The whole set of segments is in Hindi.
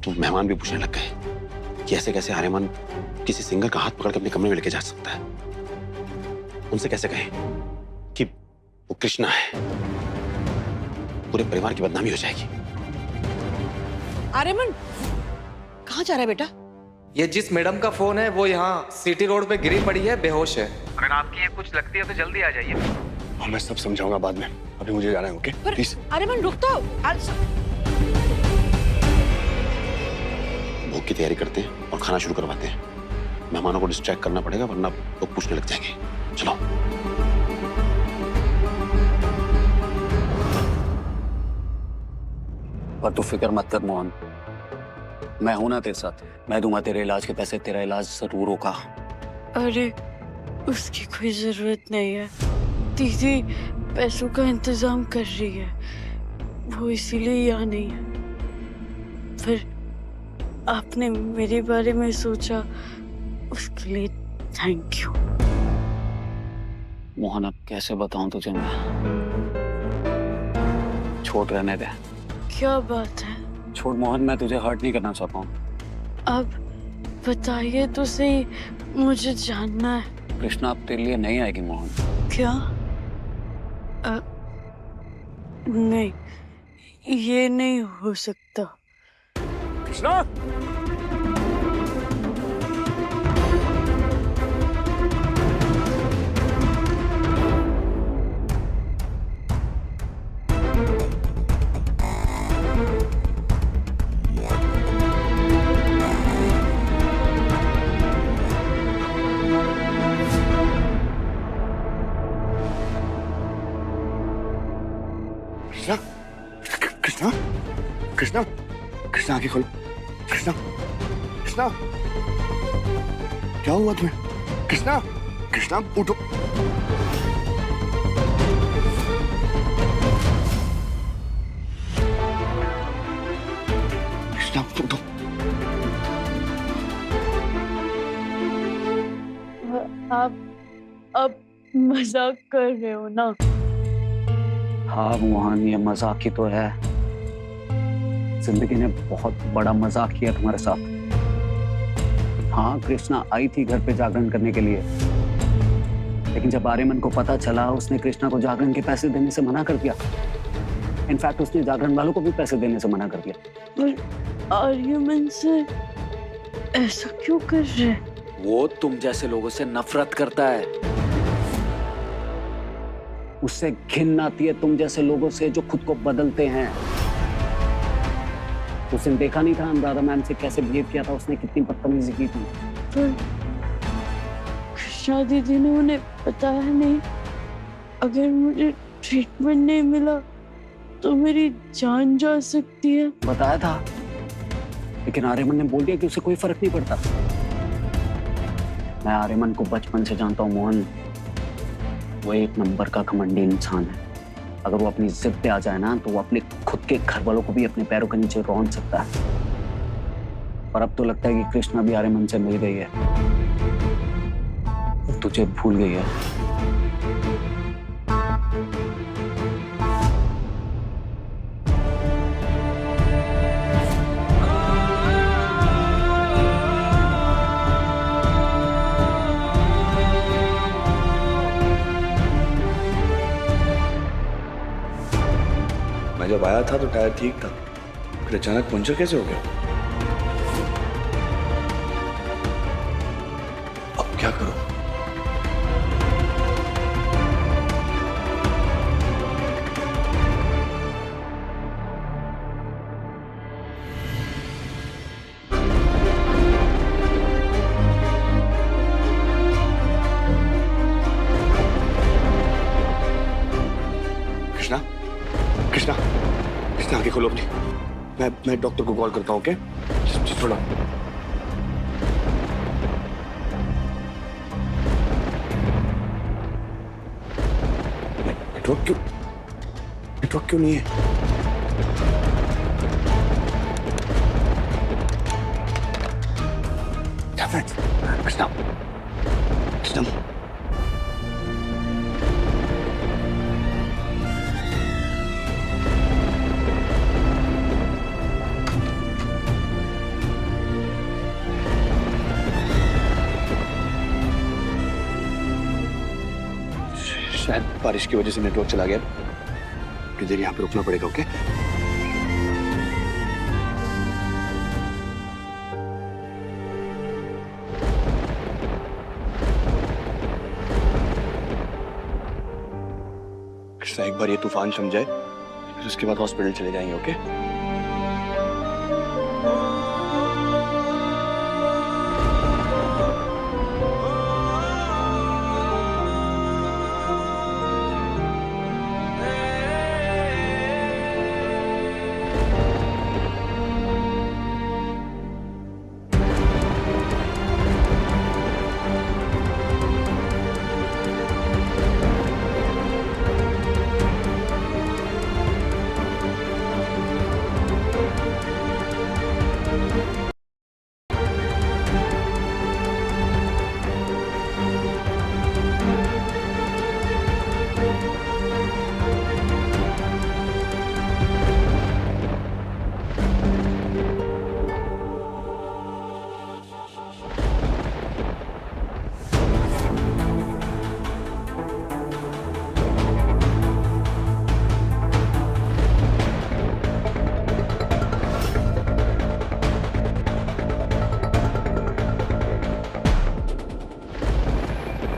तो मेहमान भी पूछने लग गए कि ऐसे कैसे आर्यमन किसी सिंगर का हाथ पकड़ के अपने कमरे में लेके जा सकता है। उनसे कैसे कहें कि वो कृष्णा है, पूरे परिवार की बदनामी हो जाएगी। आर्यमन कहाँ जा रहा है बेटा? ये जिस मैडम का फोन है वो यहाँ सिटी रोड पे गिरी पड़ी है, बेहोश है। अगर आपकी ये कुछ लगती है तो जल्दी आ जाइए। हाँ, मैं सब समझाऊंगा बाद में, अभी मुझे जाना है। Okay please. आर्यमन रुक तो। भोग की तैयारी करते हैं और खाना शुरू करवाते हैं। मेहमानों को डिस्ट्रैक्ट करना पड़ेगा वरना लोग पूछने लग जाएंगे। चलो। पर तू फिक्र मत कर मोहन, मैं हूं ना तेरे साथ। मैं दूंगा तेरे इलाज के पैसे, तेरा इलाज जरूर होगा। अरे उसकी कोई जरूरत नहीं है, दीदी पैसों का इंतजाम कर रही है, वो इसीलिए यहाँ नहीं है। फिर आपने मेरे बारे में सोचा, उसके लिए थैंक यू। मोहन अब कैसे बताऊं तुझे मैं, छोड़ रहने दे। क्या बात है? छोड़ मोहन, मैं तुझे हर्ट नहीं करना चाहता हूँ। अब बताइए तो सही, मुझे जानना है। कृष्णा अब तेरे लिए नहीं आएगी मोहन। क्या? नहीं, ये नहीं हो सकता। कृष्णा, कृष्णा, कृष्णा, कृष्णा आंखें खोलो। कृष्णा, कृष्णा, क्या हुआ तुम्हें? कृष्णा, कृष्णा उठो। कृष्णा उठो। आप अब मजाक कर रहे हो ना? हाँ मोहन, ये मजाक ही तो है। जिंदगी ने बहुत बड़ा मजाक किया तुम्हारे साथ। हाँ, कृष्णा आई थी घर पे जागरण करने के लिए, लेकिन जब आर्यमन को पता चला, उसने कृष्णा को जागरण के पैसे देने से मना कर दिया। इनफैक्ट उसने जागरण वालों को भी पैसे देने से मना कर दिया। पर आर्यमन से ऐसा क्यों कर रहे? वो तुम जैसे लोगों से नफरत करता है, उससे घिन आती है तुम जैसे लोगों से जो खुद को बदलते हैं। उसने देखा नहीं था अनुराधा मैम से कैसे बिहेव किया था, उसने कितनी बदतमीजी की थी। पर कृष्णा दीदी ने उन्हें बताया नहीं, अगर मुझे ट्रीटमेंट नहीं मिला तो मेरी जान जा सकती है। बताया था, लेकिन आर्यमन ने बोल दिया कि उसे कोई फर्क नहीं पड़ता। मैं आर्यमन को बचपन से जानता हूँ मोहन, वो एक नंबर का घमंडी इंसान है। अगर वो अपनी जिद पे आ जाए ना, तो वो अपने खुद के घर वालों को भी अपने पैरों के नीचे रौंद सकता है। और अब तो लगता है कि कृष्णा भी आर्यमन से मिल गई है, तुझे भूल गई है। मैं जब आया था तो टायर ठीक था, फिर अचानक पंचर कैसे हो गया? अब क्या करूं? कृष्णा, कृष्णा, कृष्णा आंखें खोलो अपनी। मैं डॉक्टर को कॉल करता हूँ। ओके, थोड़ा। नेटवर्क क्यों नहीं है? कृष्णा, कृष्णा, शायद बारिश की वजह से नेटवर्क चला गया। थोड़ी देर यहाँ पे रुकना पड़ेगा। ओके कृष्णा, एक बार ये तूफान थम जाए फिर उसके बाद हॉस्पिटल चले जाएंगे। ओके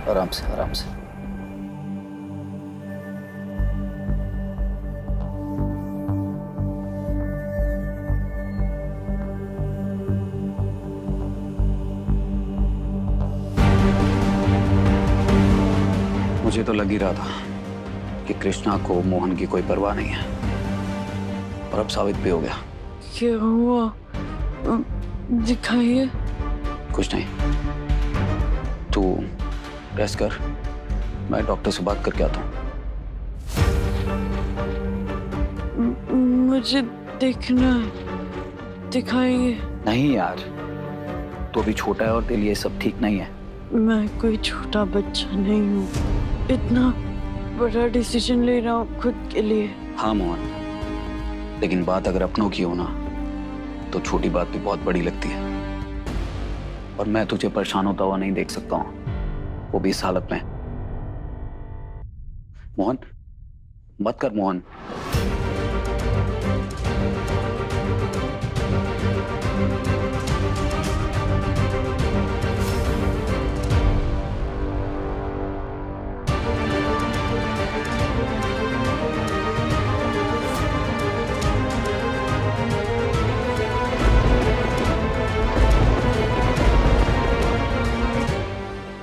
आराम से, आराम से। मुझे तो लग ही रहा था कि कृष्णा को मोहन की कोई परवाह नहीं है, और अब साबित भी हो गया। क्या हुआ? दिखाइए। कुछ नहीं, तू रेस्ट कर, मैं डॉक्टर से बात करके आता हूँ। मुझे देखना है, दिखाइए। नहीं यार, तू अभी छोटा है और तेरे लिए सब ठीक नहीं है। मैं कोई छोटा बच्चा नहीं हूँ, इतना बड़ा डिसीजन ले रहा हूँ खुद के लिए। हाँ मोहन, लेकिन बात अगर अपनों की हो ना तो छोटी बात भी बहुत बड़ी लगती है, और मैं तुझे परेशान होता हुआ नहीं देख सकता हूँ, वो भी इस हालत में। मोहन, मत कर मोहन।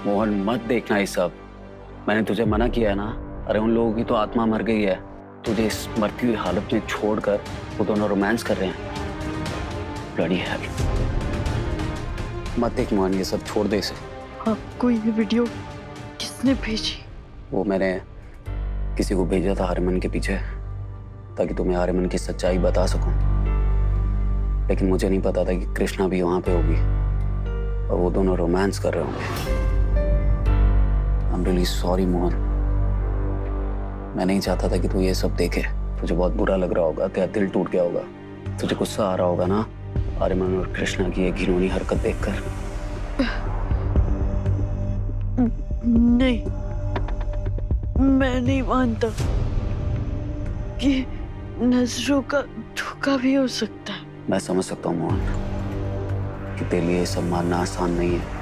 मोहन मत देखना ये सब, मैंने तुझे मना किया है ना। अरे उन लोगों की तो आत्मा मर गई है, तुझे इस मरती हुई हालत में छोड़कर वो दोनों रोमांस कर रहे हैं। ब्लडी हेल, मत देख मोहन, ये सब छोड़ दे इसे। आपको ये वीडियो किसने भेजी? वो मैंने किसी को भेजा था हरमन के पीछे, ताकि तुम्हें हरमन की सच्चाई बता सकूं, लेकिन मुझे नहीं पता था कि कृष्णा भी वहां पे होगी और वो दोनों रोमांस कर रहे होंगे। I'm really sorry मोहन, मैं नहीं चाहता था कि तू ये सब देखे। तुझे बहुत बुरा लग रहा होगा, तेरा दिल टूट गया होगा, तुझे गुस्सा आ रहा होगा ना आर्यमन और कृष्णा की ये घिनौनी हरकत देखकर। नहीं, मैं नहीं मानता कि नजरों का धोखा भी हो सकता है। मैं समझ सकता हूँ मोहन कि तेरे लिए ये सब मानना आसान नहीं है।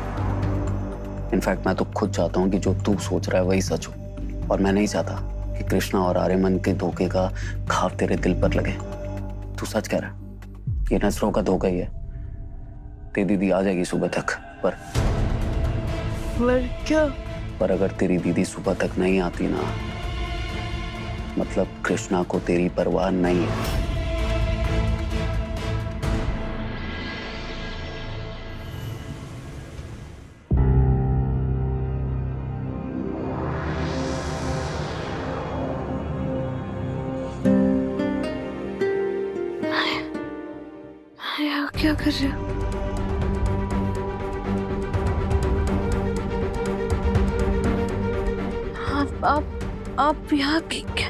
इनफैक्ट मैं तो खुद चाहता हूँ कि जो तू सोच रहा है वही सच हो, और मैं नहीं चाहता कि कृष्णा और आर्यमन के धोखे का घाव तेरे दिल पर लगे। तू सच कह रहा है, ये नजरों का धोखा ही है। तेरी दीदी आ जाएगी सुबह तक, पर क्या? पर अगर तेरी दीदी सुबह तक नहीं आती ना, मतलब कृष्णा को तेरी परवाह नहीं है। यार क्या कर रहे हो? आप यहाँ क्या?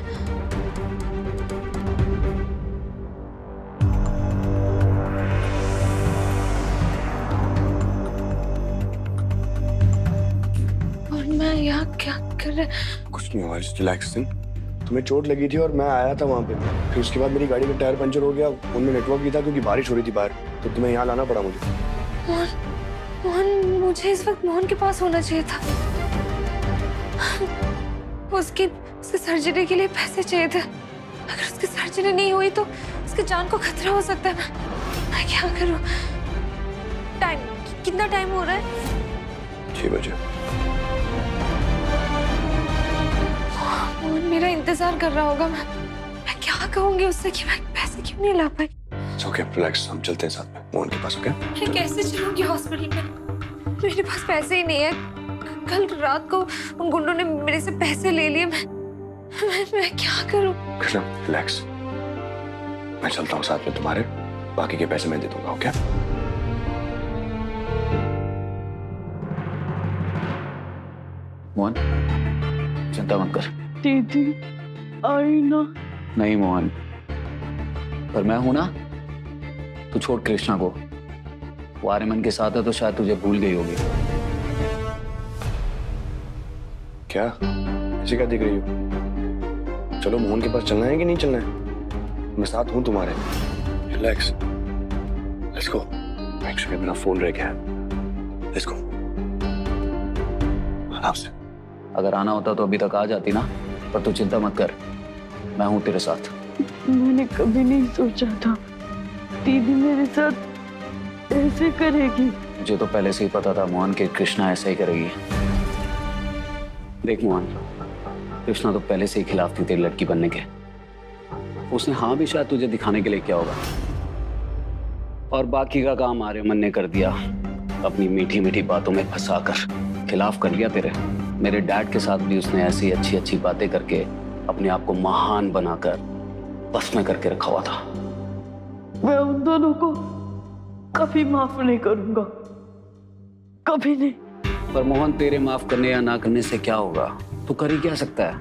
मैं यहाँ क्या कर रहा? कुछ नहीं हुआ, जस्ट रिलैक्सिंग। तुम्हें चोट लगी थी और मैं आया था वहाँ पे, फिर उसके बाद मेरी गाड़ी का टायर पंचर हो गया, उनमें नेटवर्क भी था क्योंकि बारिश हो रही थी बाहर, तो तुम्हें यहाँ लाना पड़ा मुझे। मोहन, मुझे इस वक्त मोहन के पास होना चाहिए था। उसकी सर्जरी के लिए पैसे चाहिए थे। अगर उसकी सर्जरी नहीं हुई तो उसकी जान को खतरा हो सकता है। मैं क्या करूं? टाइम कितना टाइम हो रहा है? 6 बजे। मोहन मेरा इंतजार कर रहा होगा। मैं क्या कहूंगी उससे कि मैं पैसे क्यों नहीं ला पाई? ओके, रिलैक्स, हम चलते हैं साथ में मोहन के पास। ओके? मैं कैसे चलूंगी हॉस्पिटल में? मेरे पास पैसे ही नहीं है। कल रात को उन गुंडों ने मेरे से पैसे ले लिए। मैं क्या करूं? कृष्णा, रिलैक्स, मैं चलता हूँ साथ में तुम्हारे, बाकी के पैसे मैं दे दूंगा। ओके? मोहन, चिंता मत कर। दीदी आई ना। नहीं मोहन, पर मैं हूं ना। तू छोड़ कृष्णा को, वो आर्यमन के साथ है तो शायद तुझे भूल गई होगी। क्या ऐसे क्या दिख रही हो? चलो मोहन के पास चलना है कि नहीं चलना है? मैं साथ हूँ तुम्हारे। Relax, let's go. एक्चुअली मेरा फोन रह गया है। लेट्स गो, आराम से। अगर आना होता तो अभी तक आ जाती ना, पर तू चिंता मत कर, मैं हूं तेरे साथ। मैंने कभी नहीं सोचा था दीदी मेरे साथ ऐसे करेगी। मुझे तो पहले से ही पता था मोहन कि कृष्णा ऐसा ही करेगी। देख मोहन, कृष्णा तो पहले से ही खिलाफ थी तेरी लड़की बनने के। उसने हाँ भी शायद तुझे दिखाने के लिए किया होगा, और बाकी का काम आर्यमन ने कर दिया। अपनी मीठी मीठी बातों में फंसाकर खिलाफ कर लिया तेरे। मेरे डैड के साथ भी उसने ऐसी अच्छी अच्छी बातें करके अपने आप को महान बनाकर बस में करके रखा हुआ था। मैं उन दोनों को कभी माफ नहीं करूंगा, कभी नहीं। पर मोहन, तेरे माफ करने या ना करने से क्या होगा? तू कर ही क्या सकता है?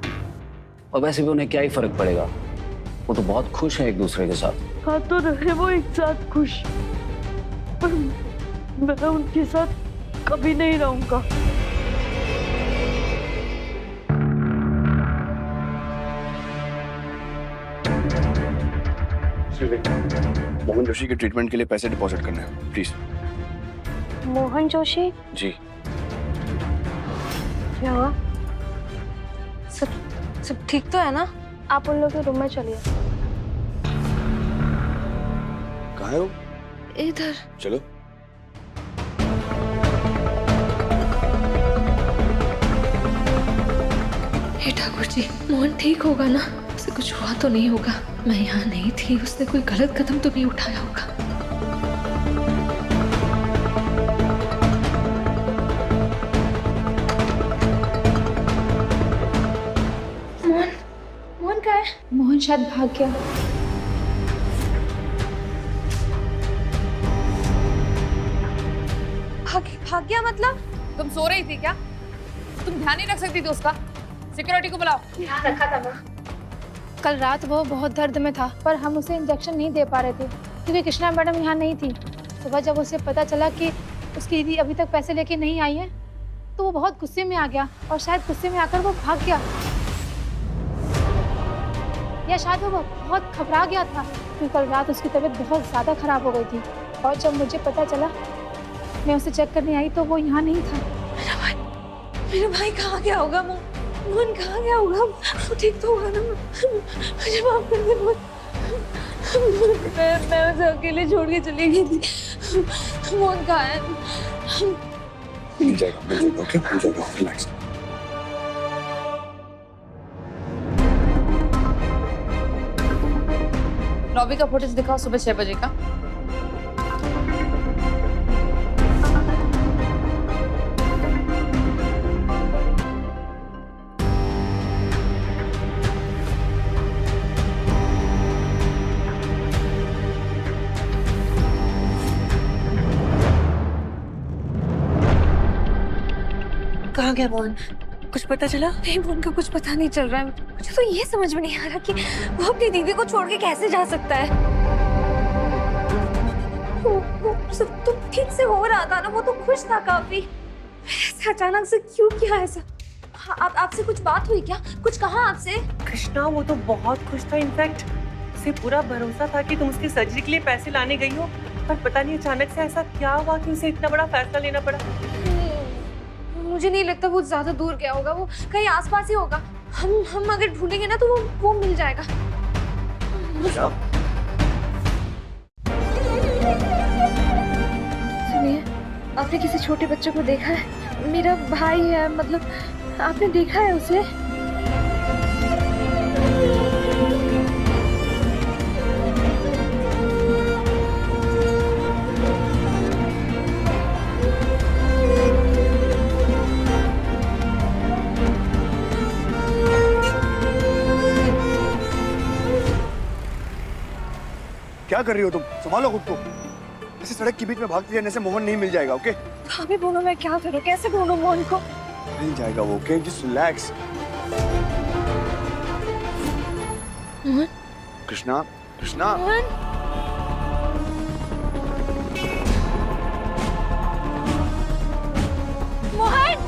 और वैसे भी उन्हें क्या ही फर्क पड़ेगा, वो तो बहुत खुश है एक दूसरे के साथ। हाँ तो रहे वो एक साथ खुश, पर मैं उनके साथ कभी नहीं रहूंगा। मोहन जोशी के ट्रीटमेंट के लिए पैसे डिपॉजिट करने हैं, प्लीज। मोहन जोशी? जी। क्या हुआ? सब ठीक तो है ना? आप उन लोगों के रूम में चलिए। कहाँ है वो? इधर। चलो। हे ठाकुर जी, मोहन ठीक होगा ना? उसे कुछ हुआ तो नहीं होगा? मैं यहाँ नहीं थी, उसने कोई गलत कदम तो नहीं उठाया होगा? मोहन कहाँ है? मोहन शायद भाग गया। भाग गया मतलब? तुम सो रही थी क्या? तुम ध्यान नहीं रख सकती थी उसका? सिक्योरिटी को बुलाओ। ध्यान रखा था ना। कल रात वो बहुत दर्द में था, पर हम उसे इंजेक्शन नहीं दे पा रहे थे क्योंकि कृष्णा मैडम यहाँ नहीं थी। सुबह जब उसे पता चला कि उसकी दीदी अभी तक पैसे लेके नहीं आई है, तो वो बहुत गुस्से में आ गया और शायद गुस्से में आकर वो भाग गया, या शायद वो बहुत घबरा गया था क्योंकि कल रात उसकी तबीयत बहुत ज़्यादा खराब हो गई थी। और जब मुझे पता चला, मैं उसे चेक करने आई तो वो यहाँ नहीं था। मेरा भाई कहाँ गया होगा? मोहन कहाँ गया होगा? वो ठीक तो होगा ना? मुझे माफ कर दे मोहन। मैं उसे अकेले छोड़ के चली गई थी। मोहन कहाँ है? मिल जाएगा, ओके? मिल जाएगा, रिलैक्स। लॉबी का फुटेज दिखाओ सुबह 6 बजे का। कहाँ गया मोहन? कुछ पता चला? नहीं, मोहन का कुछ पता नहीं चल रहा है। मुझे तो ये समझ में नहीं आ रहा कि वो अपनी दीदी को छोड़ के कैसे जा सकता है। वो सब तो ठीक से हो रहा था ना, वो तो खुश था काफी। ऐसे अचानक से क्यों किया ऐसा? आप आपसे कुछ बात हुई क्या? कुछ कहा आपसे? कृष्णा वो तो बहुत खुश था, इनफैक्ट उसे पूरा भरोसा था कि तुम उसकी सर्जरी के लिए पैसे लाने गई हो, पर पता नहीं अचानक से ऐसा क्या हुआ कि उसे इतना बड़ा फैसला लेना पड़ा। मुझे नहीं लगता वो ज्यादा दूर गया होगा, वो कहीं आसपास ही होगा। हम अगर ढूंढेंगे ना तो वो मिल जाएगा। सुनिए, आपने किसी छोटे बच्चे को देखा है? मेरा भाई है, मतलब आपने देखा है उसे? क्या कर रही हो तुम? संभालो खुद को। ऐसे सड़क के बीच में भागते रहने से मोहन नहीं मिल जाएगा, ओके? अभी बोलो मैं क्या करूं, कैसे ढूंढूं मोहन को? मिल जाएगा वो, okay? Just relax. Mohan? Krishna, Krishna. Mohan? Mohan?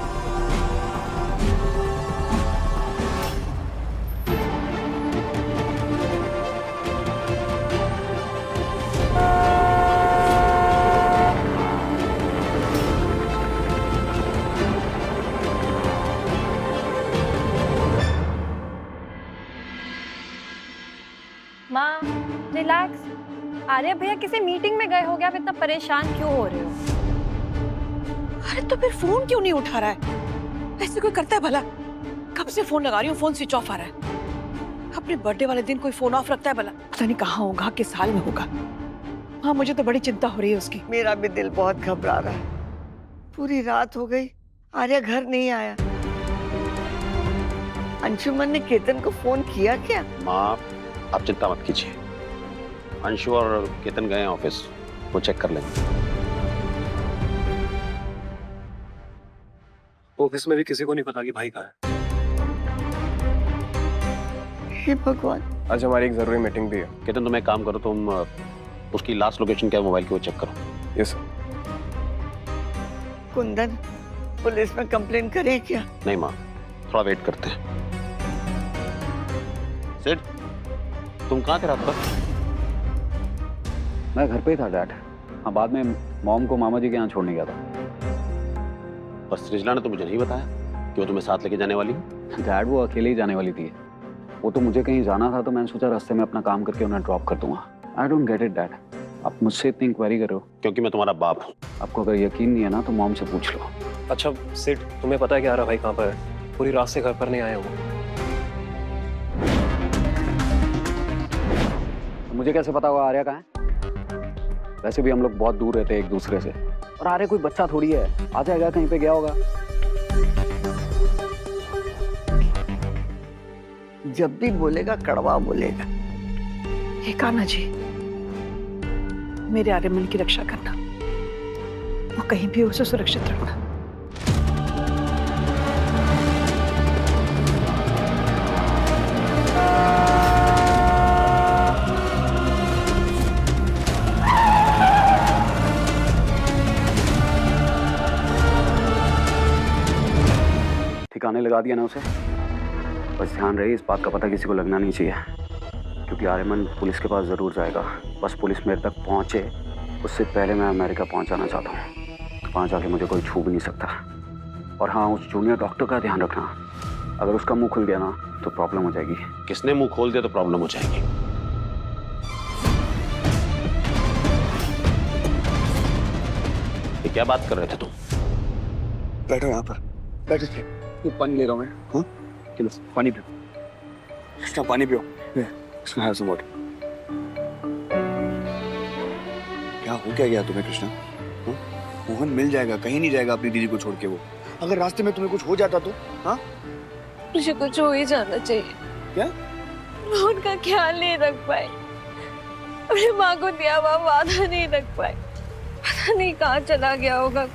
माँ, रिलैक्स। आर्य भैया किसी मीटिंग में गए हो गया, आप इतना परेशान क्यों हो रहे हो? अरे तो फिर फोन क्यों नहीं उठा रहा है? ऐसे कोई करता है भला? कब से फोन लगा रही हूँ, फोन स्विच ऑफ आ रहा है। अपने बर्थडे वाले दिन कोई फोन ऑफ रखता है भला? पता नहीं कहाँ होगा, किस हाल में होगा। हाँ, मुझे तो बड़ी चिंता हो रही है उसकी। मेरा भी दिल बहुत घबरा रहा है। पूरी रात हो गई, आर्य घर नहीं आया। अंशुमन ने केतन को फोन किया क्या? माँ, आप चिंता मत कीजिए। अंशु और केतन गए हैं ऑफिस, वो चेक कर लेंगे। ऑफिस में भी किसी को नहीं पता कि भाई कहाँ है। हे भगवान। आज हमारी एक जरूरी मीटिंग भी है। केतन, तुम एक काम करो, तुम उसकी लास्ट लोकेशन क्या है मोबाइल की, वो चेक करो। Yes sir. कुंदन, पुलिस में कंप्लेन करें क्या? नहीं माँ, थोड़ा वेट करते हैं। सिड, तुम कहाँ थे रात भर? मैं घर पे ही था डैड। हाँ, बाद में मॉम को मामा जी के यहाँ छोड़ने गया था। पर सृजला ने तो मुझे नहीं बताया कि वो तुम्हें साथ लेके जाने वाली है। डैड वो अकेले ही जाने वाली थी। वो तो मुझे कहीं जाना था, तो मैंने सोचा रास्ते में अपना काम करके उन्हें ड्रॉप कर दूंगा। I don't get it dad, आप मुझसे इतनी इंक्वायरी कर रहे हो। क्योंकि मैं तुम्हारा बाप हूँ। आपको अगर यकीन नहीं है ना तो मॉम से पूछ लो। अच्छा सिड, तुम्हें पता है कि आर्या भाई कहाँ पर है? पूरी रात से घर पर नहीं आया वो। मुझे कैसे पता होगा आर्या कहाँ है? वैसे भी हम लोग बहुत दूर रहते हैं एक दूसरे से, और आर्या कोई बच्चा थोड़ी है, आ जाएगा, कहीं पे गया होगा। जब भी बोलेगा कड़वा बोलेगा। हे कान्हा जी, मेरे आर्यमन की रक्षा करना, वो कहीं भी उसे सुरक्षित रखना। ठिकाने लगा दिया ना उसे। बस ध्यान रहे, इस बात का पता किसी को लगना नहीं चाहिए, क्योंकि आर्यमन पुलिस के पास जरूर जाएगा। बस पुलिस मेरे तक पहुंचे उससे पहले मैं अमेरिका पहुंच जाना चाहता हूँ। तो वहाँ जाके मुझे कोई छू भी नहीं सकता। और हाँ, उस जूनियर डॉक्टर का ध्यान रखना, अगर उसका मुंह खुल गया ना तो प्रॉब्लम हो जाएगी। किसने मुंह खोल दिया तो प्रॉब्लम हो जाएगी। ये क्या बात कर रहे थे तुम? बैठो यहाँ पर, बैठो। पानी ले रहा हूँ मैं। हाँ? किलो पानी पियो। कृष्णा, पानी पियो। have some water. क्या हो क्या गया तुम्हें कृष्णा? हाँ? मोहन मिल जाएगा, कहीं नहीं जाएगा अपनी दीदी को छोड़ के वो। अगर रास्ते में तुम्हें कुछ हो जाता तो? हाँ? मुझे कुछ हो ही जाना चाहिए। क्या? मैं उनका ख्याल नहीं रख पाई, अपनी माँ को दिया हुआ वादा नहीं रख पाई। पता नहीं कहाँ चला गया होगा,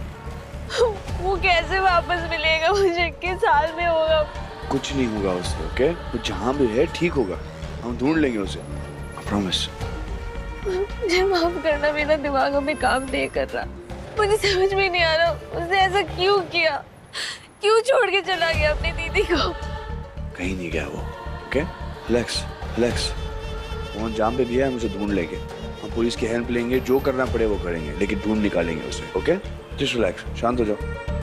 वो कैसे वापस मिलेगा मुझे, किस हाल में होगा। कुछ नहीं होगा उससे, ओके? वो जहाँ भी है ठीक होगा, हम ढूंढ लेंगे उसे, प्रॉमिस। मुझे माफ करना, मेरा दिमाग में काम नहीं कर रहा। मुझे समझ में नहीं आ रहा उसने ऐसा क्यों किया। क्यों छोड़ के चला गया अपनी दीदी को? कहीं नहीं गया वो। Okay relax relax. फोन जाम पे दिया है, मुझे ढूंढ लेंगे। हम पुलिस की हेल्प लेंगे, जो करना पड़े वो करेंगे, लेकिन ढूंढ निकालेंगे उसे। ओके जस्ट रिलैक्स, शांत हो जाओ।